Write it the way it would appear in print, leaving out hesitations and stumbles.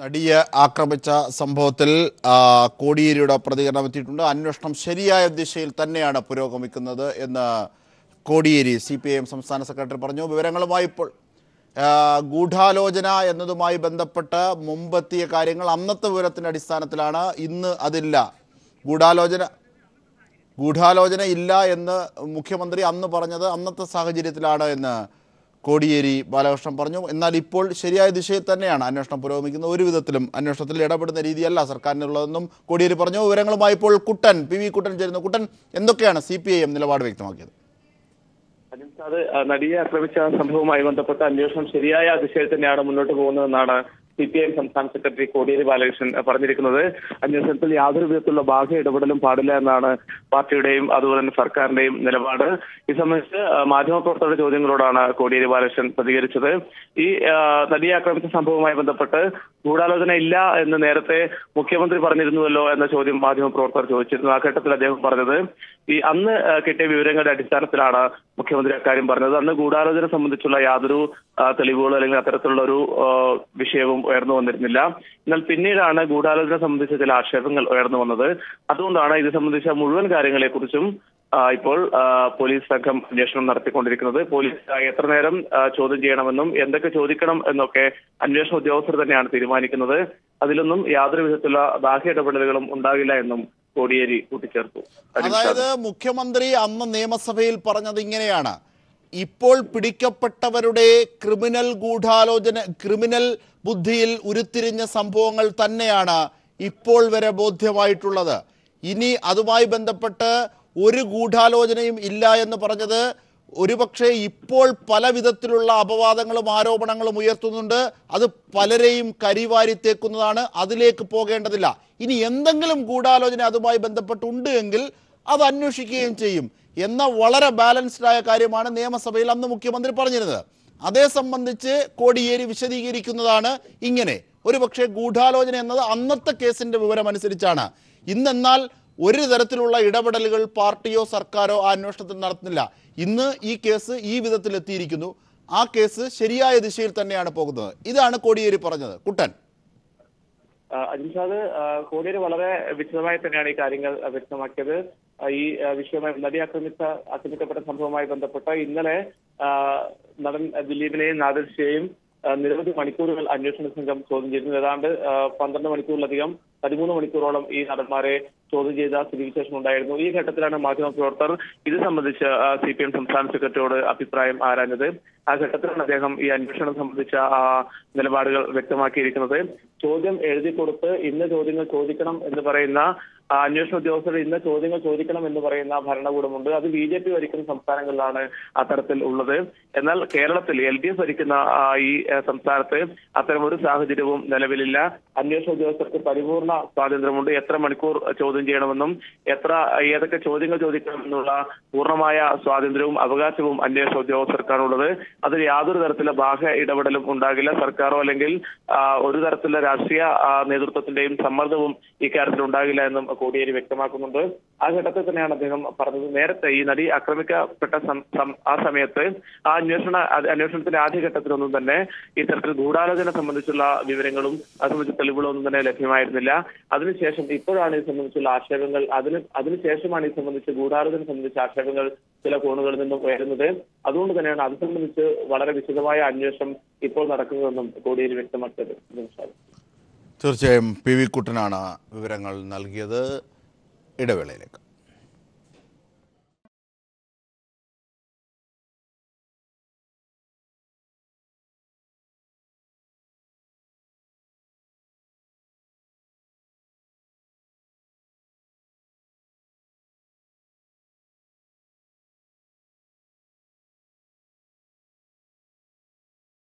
നടിയെ ആക്രമിച്ച സംഭവത്തിൽ കോടിയേരിയുടെ പ്രതികരണം എത്തിയിട്ടുണ്ട്. അന്വേഷണം ശരിയായ ദിശയിൽ തന്നെയാണ് പുരോഗമിക്കുന്നത് എന്ന് കോടിയേരി CPIM സംസ്ഥാന സെക്രട്ടറി പറഞ്ഞു. വിവരങ്ങളുമായി ഇപ്പോൾ ഗൂഢാലോചന എന്നതുമായി ബന്ധപ്പെട്ട് മുമ്പെത്തിയ കാര്യങ്ങൾ അന്നത്തെ വിവരത്തിൻ്റെ അടിസ്ഥാനത്തിലാണ്. ഇന്ന് അതില്ല. ഗൂഢാലോചന ഇല്ല എന്ന് മുഖ്യമന്ത്രി അന്ന് പറഞ്ഞത് അന്നത്തെ സാഹചര്യത്തിലാണ് എന്ന് കോടിയേരി ബാലകൃഷ്ണൻ പറഞ്ഞു. എന്നാൽ ഇപ്പോൾ ശരിയായ ദിശയിൽ തന്നെയാണ് അന്വേഷണം പുരോഗമിക്കുന്നത്. ഒരു വിധത്തിലും അന്വേഷണത്തിൽ ഇടപെടുന്ന രീതിയല്ല സർക്കാരിനുള്ളതെന്നും കോടിയേരി പറഞ്ഞു. വിവരങ്ങളുമായി ഇപ്പോൾ PV കുട്ടൻ ചേരുന്നു. കുട്ടൻ, എന്തൊക്കെയാണ് CPIM നിലപാട് വ്യക്തമാക്കിയത്? അത് നടിയെ ആക്രമിച്ച സംഭവവുമായി ബന്ധപ്പെട്ട അന്വേഷണം ശരിയായ ദിശയിൽ തന്നെയാണ് മുന്നോട്ട് പോകുന്നതെന്നാണ് CPIM സംസ്ഥാന സെക്രട്ടറി കോടിയേരി ബാലകൃഷ്ണൻ പറഞ്ഞിരിക്കുന്നത്. അന്വേഷണത്തിൽ യാതൊരു വിധത്തിലുള്ള ബാഹ്യ ഇടപെടലും പാടില്ല എന്നാണ് പാർട്ടിയുടെയും അതുപോലെ തന്നെ സർക്കാരിന്റെയും നിലപാട്. ഈ സംബന്ധിച്ച് മാധ്യമപ്രവർത്തകരുടെ ചോദ്യങ്ങളോടാണ് കോടിയേരി ബാലകൃഷ്ണൻ പ്രതികരിച്ചത്. ഈ നടിയെ ആക്രമിച്ച സംഭവവുമായി ബന്ധപ്പെട്ട് ഗൂഢാലോചന ഇല്ല എന്ന് നേരത്തെ മുഖ്യമന്ത്രി പറഞ്ഞിരുന്നുവല്ലോ എന്ന ചോദ്യം മാധ്യമപ്രവർത്തകർ ചോദിച്ചിരുന്നു. ആ ഘട്ടത്തിൽ അദ്ദേഹം പറഞ്ഞത് ഈ അന്ന് കിട്ടിയ വിവരങ്ങളുടെ അടിസ്ഥാനത്തിലാണ് മുഖ്യമന്ത്രി അക്കാര്യം പറഞ്ഞത്. അന്ന് ഗൂഢാലോചന സംബന്ധിച്ചുള്ള യാതൊരു തെളിവുകളോ അല്ലെങ്കിൽ അത്തരത്തിലുള്ള ഒരു വിഷയവും ഉയർന്നു വന്നിരുന്നില്ല. എന്നാൽ പിന്നീടാണ് ഗൂഢാലോചന സംബന്ധിച്ച ചില ആക്ഷേപങ്ങൾ ഉയർന്നു വന്നത്. അതുകൊണ്ടാണ് ഇത് സംബന്ധിച്ച മുഴുവൻ കാര്യങ്ങളെക്കുറിച്ചും ഇപ്പോൾ പോലീസ് സംഘം അന്വേഷണം നടത്തിക്കൊണ്ടിരിക്കുന്നത്. പോലീസ് എത്ര നേരം ചോദ്യം ചെയ്യണമെന്നും എന്തൊക്കെ ചോദിക്കണം എന്നൊക്കെ അന്വേഷണ ഉദ്യോഗസ്ഥർ തന്നെയാണ് തീരുമാനിക്കുന്നത്. അതിലൊന്നും യാതൊരു വിധത്തിലുള്ള ബാഹ്യ ഇടപെടലുകളും ഉണ്ടാകില്ല എന്നും കോടിയേരി കൂട്ടിച്ചേർത്തു. അതായത് മുഖ്യമന്ത്രി അന്ന് നിയമസഭയിൽ പറഞ്ഞത് ഇങ്ങനെയാണ്: ഇപ്പോൾ പിടിക്കപ്പെട്ടവരുടെ ക്രിമിനൽ ബുദ്ധിയിൽ ഉരുത്തിരിഞ്ഞ സംഭവങ്ങൾ തന്നെയാണ് ഇപ്പോൾ വരെ ബോധ്യമായിട്ടുള്ളത്. ഇനി അതുമായി ബന്ധപ്പെട്ട് ഒരു ഗൂഢാലോചനയും ഇല്ല എന്ന് പറഞ്ഞത് ഒരുപക്ഷെ ഇപ്പോൾ പല വിധത്തിലുള്ള അപവാദങ്ങളും ആരോപണങ്ങളും ഉയർത്തുന്നുണ്ട്. അത് പലരെയും കരിവാരിത്തേക്കുന്നതാണ്. അതിലേക്ക് പോകേണ്ടതില്ല. ഇനി എന്തെങ്കിലും ഗൂഢാലോചന അതുമായി ബന്ധപ്പെട്ടുണ്ട് എങ്കിൽ അത് അന്വേഷിക്കുകയും ചെയ്യും എന്ന വളരെ ബാലൻസ്ഡ് ആയ കാര്യമാണ് നിയമസഭയിൽ അന്ന് മുഖ്യമന്ത്രി പറഞ്ഞിരുന്നത്. അതേ സംബന്ധിച്ച് കോടിയേരി വിശദീകരിക്കുന്നതാണ് ഇങ്ങനെ: ഒരുപക്ഷെ ഗൂഢാലോചന എന്നത് അന്നത്തെ കേസിന്റെ വിവരമനുസരിച്ചാണ്. ഇന്നെന്നാൽ ഒരു തരത്തിലുള്ള ഇടപെടലുകൾ പാർട്ടിയോ സർക്കാരോ ആ അന്വേഷണത്തിൽ നടത്തുന്നില്ല. ഇന്ന് ഈ കേസ് ഈ വിധത്തിൽ എത്തിയിരിക്കുന്നു. ആ കേസ് ശരിയായ ദിശയിൽ തന്നെയാണ് പോകുന്നത്. ഇതാണ് കോടിയേരി പറഞ്ഞത്. കുട്ടൻ, അജിൻഷാദ്, കോടിയേരി വളരെ വിശദമായി തന്നെയാണ് ഈ കാര്യങ്ങൾ വ്യക്തമാക്കിയത്. ഈ വിഷയവുമായി നടി ആക്രമിക്കപ്പെട്ട സംഭവവുമായി ബന്ധപ്പെട്ട് ഇന്നലെ നടൻ ദിലീപിനെയും നാദിർഷയെയും നിരവധി മണിക്കൂറുകൾ അന്വേഷണ സംഘം ചോദ്യം ചെയ്തിരുന്നു. ഏതാണ്ട് 12 മണിക്കൂറിലധികം 13 മണിക്കൂറോളം ഈ നടന്മാരെ ചോദ്യം ചെയ്ത സ്ഥിതിവിശേഷം ഉണ്ടായിരുന്നു. ഈ ഘട്ടത്തിലാണ് മാധ്യമപ്രവർത്തകർ ഇത് സംബന്ധിച്ച് CPIM സംസ്ഥാന സെക്രട്ടറിയോട് അഭിപ്രായം ആരാഞ്ഞത്. ആ ഘട്ടത്തിലാണ് അദ്ദേഹം ഈ അന്വേഷണം സംബന്ധിച്ച നിലപാടുകൾ വ്യക്തമാക്കിയിരിക്കുന്നത്. ചോദ്യം എഴുതി കൊടുത്ത് ഇന്ന് ചോദ്യങ്ങൾ ചോദിക്കണം എന്ന് പറയുന്ന അന്വേഷണ ഉദ്യോഗസ്ഥർ ഇന്ന് ചോദ്യങ്ങൾ ചോദിക്കണം എന്ന് പറയുന്ന ഭരണകൂടമുണ്ട്. അത് BJP ഭരിക്കുന്ന സംസ്ഥാനങ്ങളിലാണ് അത്തരത്തിൽ ഉള്ളത്. എന്നാൽ കേരളത്തിൽ LDF ഭരിക്കുന്ന ഈ സംസ്ഥാനത്ത് അത്തരമൊരു സാഹചര്യവും നിലവിലില്ല. അന്വേഷണ ഉദ്യോഗസ്ഥർക്ക് പരിപൂർണ സ്വാതന്ത്ര്യമുണ്ട്. എത്ര മണിക്കൂർ ചോദ്യം ചെയ്യണമെന്നും ഏതൊക്കെ ചോദ്യങ്ങൾ ചോദിക്കണമെന്നുള്ള പൂർണ്ണമായ സ്വാതന്ത്ര്യവും അവകാശവും അന്വേഷണ ഉദ്യോഗസ്ഥർക്കാണുള്ളത്. അതിൽ യാതൊരു തരത്തിലുള്ള ബാഹ്യ ഇടപെടലും ഉണ്ടാകില്ല. സർക്കാരോ അല്ലെങ്കിൽ ഒരു തരത്തിലുള്ള രാഷ്ട്രീയ നേതൃത്വത്തിന്റെയും സമ്മർദ്ദവും ഇക്കാര്യത്തിൽ ഉണ്ടാകില്ല എന്നും കോടിയേരി വ്യക്തമാക്കുന്നുണ്ട്. ആ ഘട്ടത്തിൽ തന്നെയാണ് അദ്ദേഹം പറഞ്ഞത്. നേരത്തെ ഈ നടി ആക്രമിക്കപ്പെട്ട ആ സമയത്ത് അന്വേഷണത്തിന്റെ ആദ്യഘട്ടത്തിലൊന്നും തന്നെ ഇത്തരത്തിൽ ഗൂഢാലോചന സംബന്ധിച്ചുള്ള വിവരങ്ങളും അത് സംബന്ധിച്ച തെളിവുകളൊന്നും തന്നെ ലഭ്യമായിരുന്നില്ല. അതിനുശേഷം ഇപ്പോഴാണ് ഇത് സംബന്ധിച്ചുള്ള ആക്ഷേപങ്ങൾ അതിനുശേഷമാണ് ഇത് സംബന്ധിച്ച് ഗൂഢാലോചന സംബന്ധിച്ച ആക്ഷേപങ്ങൾ ചില കോണുകളിൽ നിന്നും ഉയരുന്നത്. അതുകൊണ്ട് തന്നെയാണ് അത് സംബന്ധിച്ച് വളരെ വിശദമായ അന്വേഷണം ഇപ്പോൾ നടക്കുന്നതെന്നും കോടിയേരി വ്യക്തമാക്കിയത്. തീർച്ചയായും PV കുട്ടനാണ് വിവരങ്ങൾ നൽകിയത്. ഇടവേളയിലേക്ക്.